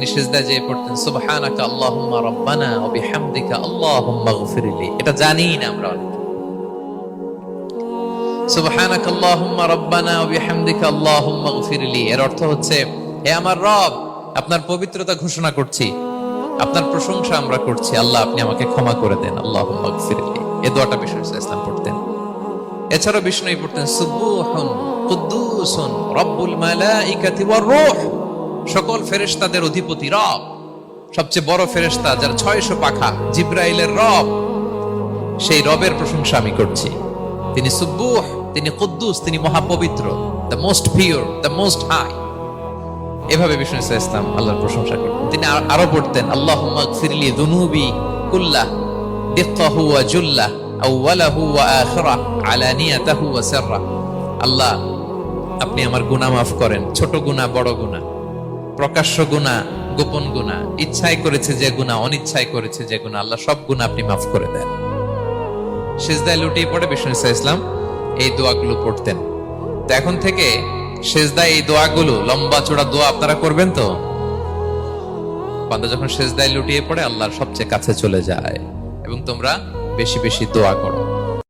তিনি সিজদায় যেয়ে পড়তেন সুবহানাকা আল্লাহুম্মা রাব্বানা ওয়া বিহামদিকা আল্লাহুম্মা ইগফিরলি। এটা জানি না আমরা অনেকে। সুবহানাকা আল্লাহুম্মা রাব্বানা ওয়া বিহামদিকা আল্লাহুম্মা ইগফিরলি এর অর্থ হচ্ছে, হে আমার রব, আপনার পবিত্রতা ঘোষণা করছি, আপনার প্রশংসা আমরা করছি, আল্লাহ আপনি আমাকে ক্ষমা করে দেন, আল্লাহুম্মা ইগফিরলি। এই দোয়াটা বিষ্ণু ইসলাম পড়তেন। এছাড়াও বিষ্ণু পড়তেন সুবহুন কুদ্দুসুন রব্বুল মালাইকাতি ওয়ার রূহ, সকল ফেরেশতাদের অধিপতি রব, সবচেয়ে বড় ফেরেশতা যার 600 পাখা, জিবরাইলের রব, সেই রবের প্রশংসা আমি করছি। তিনি সুবুহ, তিনি কুদ্দুস, তিনি মহাপবিত্র, the most pure, the most high. এভাবে বিষ্ণু ইসলাম আল্লাহর প্রশংসা করতেন। তিনি আরো পড়তেন আল্লাহুম্মা ইগফিরলি যুনুবি কুল্লাহ দিক্কাহু ওয়া জুল্লাহ আউওয়ালাহু ওয়া আখিরাহ আলানিয়াতাহু ওয়া সিররাহ। আল্লাহ আপনি আমার গুনাহ মাফ করেন, ছোট গুনাহ, বড় গুনাহ, প্রকাশ্য গুনাহ, গোপন গুনাহ, ইচ্ছায় করেছে যে গুনাহ, অনিচ্ছায় করেছে যে গুনাহ, আল্লাহ সব গুনাহ আপনি মাফ করে দেন। সিজদায় লুটিয়ে পড়ে বিষ্ণু ইসলাম এই দোয়াগুলো পড়তেন। তো এখন থেকে সিজদায় এই দোয়াগুলো, লম্বা চড়া দোয়া আপনারা করবেন তো? বান্দা যখন সিজদায় লুটিয়ে পড়ে আল্লাহর সবচেয়ে কাছে চলে যায়, এবং তোমরা বেশি বেশি দোয়া করো।